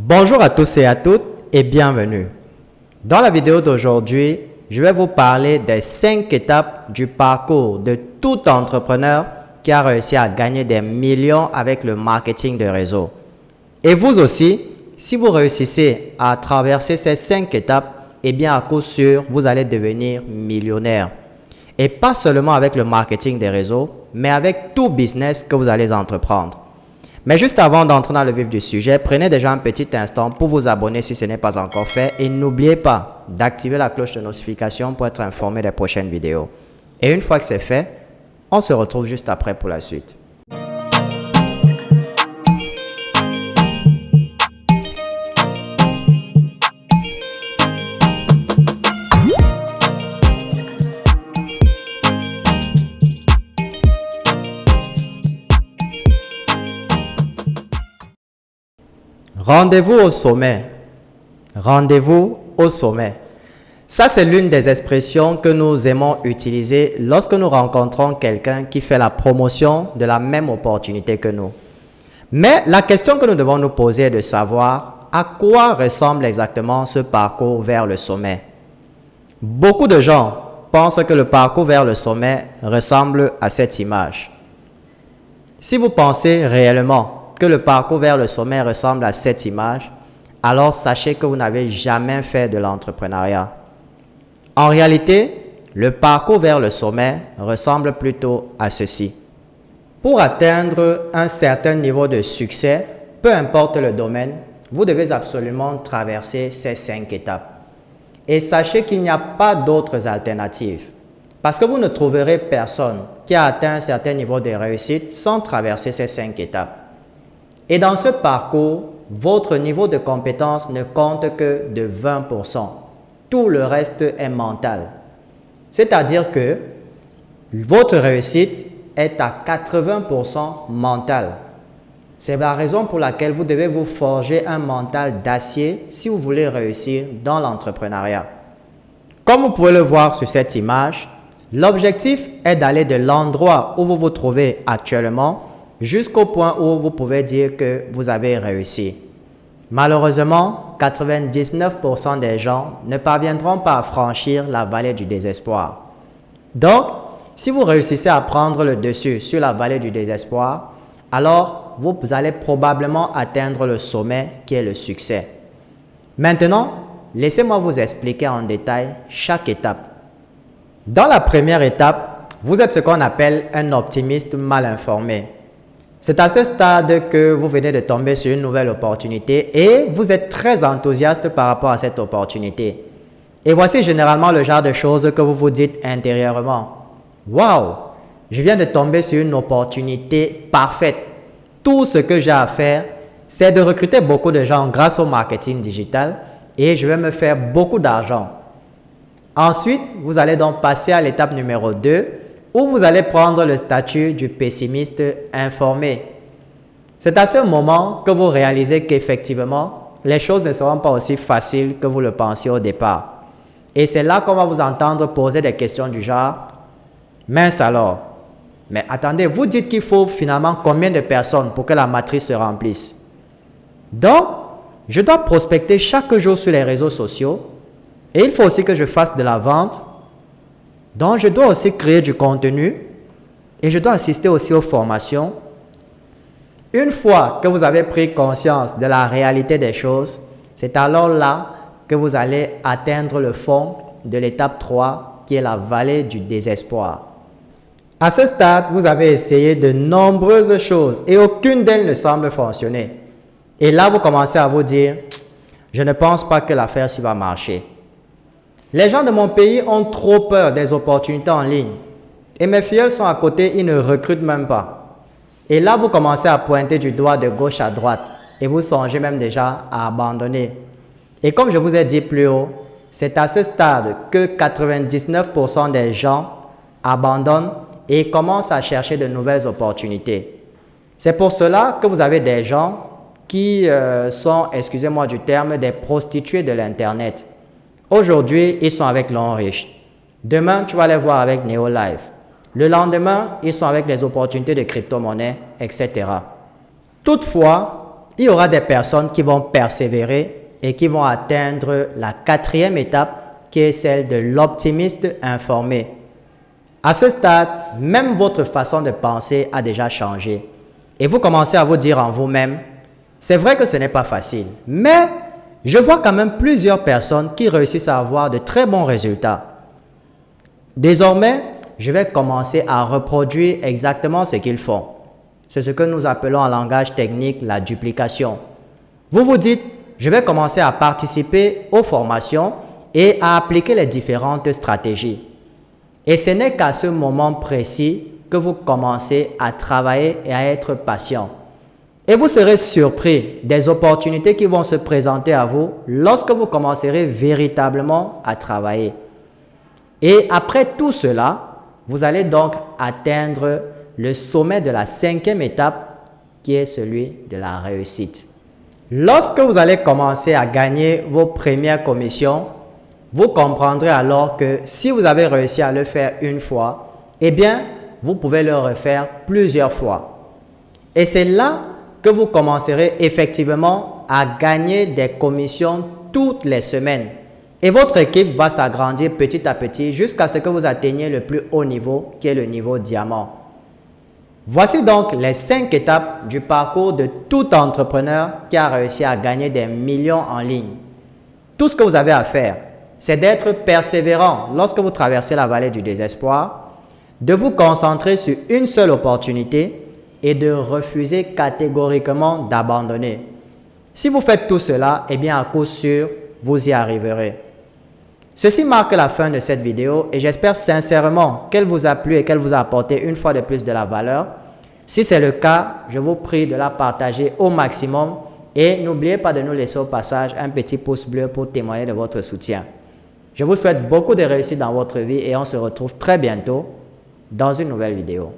Bonjour à tous et à toutes et bienvenue. Dans la vidéo d'aujourd'hui, je vais vous parler des 5 étapes du parcours de tout entrepreneur qui a réussi à gagner des millions avec le marketing de réseau. Et vous aussi, si vous réussissez à traverser ces 5 étapes, eh bien à coup sûr, vous allez devenir millionnaire. Et pas seulement avec le marketing des réseaux, mais avec tout business que vous allez entreprendre. Mais juste avant d'entrer dans le vif du sujet, prenez déjà un petit instant pour vous abonner si ce n'est pas encore fait et n'oubliez pas d'activer la cloche de notification pour être informé des prochaines vidéos. Et une fois que c'est fait, on se retrouve juste après pour la suite. Rendez-vous au sommet. Rendez-vous au sommet. Ça, c'est l'une des expressions que nous aimons utiliser lorsque nous rencontrons quelqu'un qui fait la promotion de la même opportunité que nous. Mais la question que nous devons nous poser est de savoir à quoi ressemble exactement ce parcours vers le sommet. Beaucoup de gens pensent que le parcours vers le sommet ressemble à cette image. Si vous pensez réellement que le parcours vers le sommet ressemble à cette image, alors sachez que vous n'avez jamais fait de l'entrepreneuriat. En réalité, le parcours vers le sommet ressemble plutôt à ceci. Pour atteindre un certain niveau de succès, peu importe le domaine, vous devez absolument traverser ces 5 étapes. Et sachez qu'il n'y a pas d'autres alternatives. Parce que vous ne trouverez personne qui a atteint un certain niveau de réussite sans traverser ces 5 étapes. Et dans ce parcours, votre niveau de compétence ne compte que de 20%. Tout le reste est mental. C'est-à-dire que votre réussite est à 80% mentale. C'est la raison pour laquelle vous devez vous forger un mental d'acier si vous voulez réussir dans l'entrepreneuriat. Comme vous pouvez le voir sur cette image, l'objectif est d'aller de l'endroit où vous vous trouvez actuellement jusqu'au point où vous pouvez dire que vous avez réussi. Malheureusement, 99% des gens ne parviendront pas à franchir la vallée du désespoir. Donc, si vous réussissez à prendre le dessus sur la vallée du désespoir, alors vous allez probablement atteindre le sommet qui est le succès. Maintenant, laissez-moi vous expliquer en détail chaque étape. Dans la première étape, vous êtes ce qu'on appelle un optimiste mal informé. C'est à ce stade que vous venez de tomber sur une nouvelle opportunité et vous êtes très enthousiaste par rapport à cette opportunité. Et voici généralement le genre de choses que vous vous dites intérieurement. Waouh, je viens de tomber sur une opportunité parfaite. Tout ce que j'ai à faire, c'est de recruter beaucoup de gens grâce au marketing digital et je vais me faire beaucoup d'argent. Ensuite, vous allez donc passer à l'étape numéro 2. Où vous allez prendre le statut du pessimiste informé. C'est à ce moment que vous réalisez qu'effectivement, les choses ne seront pas aussi faciles que vous le pensiez au départ. Et c'est là qu'on va vous entendre poser des questions du genre « Mince alors, mais attendez, vous dites qu'il faut finalement combien de personnes pour que la matrice se remplisse? Donc, je dois prospecter chaque jour sur les réseaux sociaux et il faut aussi que je fasse de la vente. Donc, je dois aussi créer du contenu et je dois assister aussi aux formations. Une fois que vous avez pris conscience de la réalité des choses, c'est alors là que vous allez atteindre le fond de l'étape 3 qui est la vallée du désespoir. À ce stade, vous avez essayé de nombreuses choses et aucune d'elles ne semble fonctionner. Et là, vous commencez à vous dire « Je ne pense pas que l'affaire s'y va marcher ». Les gens de mon pays ont trop peur des opportunités en ligne. Et mes filleuls sont à côté, ils ne recrutent même pas. Et là, vous commencez à pointer du doigt de gauche à droite. Et vous songez même déjà à abandonner. Et comme je vous ai dit plus haut, c'est à ce stade que 99% des gens abandonnent et commencent à chercher de nouvelles opportunités. C'est pour cela que vous avez des gens qui sont, excusez-moi du terme, des prostituées de l'Internet. Aujourd'hui, ils sont avec L'Homme Riche. Demain, tu vas les voir avec Neolife. Le lendemain, ils sont avec les opportunités de crypto-monnaie, etc. Toutefois, il y aura des personnes qui vont persévérer et qui vont atteindre la 4e étape qui est celle de l'optimiste informé. À ce stade, même votre façon de penser a déjà changé. Et vous commencez à vous dire en vous-même, c'est vrai que ce n'est pas facile, mais je vois quand même plusieurs personnes qui réussissent à avoir de très bons résultats. Désormais, je vais commencer à reproduire exactement ce qu'ils font. C'est ce que nous appelons en langage technique la duplication. Vous vous dites, je vais commencer à participer aux formations et à appliquer les différentes stratégies. Et ce n'est qu'à ce moment précis que vous commencez à travailler et à être patient. Et vous serez surpris des opportunités qui vont se présenter à vous lorsque vous commencerez véritablement à travailler. Et après tout cela, vous allez donc atteindre le sommet de la 5e étape qui est celui de la réussite. Lorsque vous allez commencer à gagner vos premières commissions, vous comprendrez alors que si vous avez réussi à le faire une fois, eh bien, vous pouvez le refaire plusieurs fois. Et c'est là que vous commencerez effectivement à gagner des commissions toutes les semaines. Et votre équipe va s'agrandir petit à petit jusqu'à ce que vous atteigniez le plus haut niveau qui est le niveau diamant. Voici donc les 5 étapes du parcours de tout entrepreneur qui a réussi à gagner des millions en ligne. Tout ce que vous avez à faire, c'est d'être persévérant lorsque vous traversez la vallée du désespoir, de vous concentrer sur une seule opportunité et de refuser catégoriquement d'abandonner. Si vous faites tout cela, eh bien à coup sûr, vous y arriverez. Ceci marque la fin de cette vidéo et j'espère sincèrement qu'elle vous a plu et qu'elle vous a apporté une fois de plus de la valeur. Si c'est le cas, je vous prie de la partager au maximum et n'oubliez pas de nous laisser au passage un petit pouce bleu pour témoigner de votre soutien. Je vous souhaite beaucoup de réussite dans votre vie et on se retrouve très bientôt dans une nouvelle vidéo.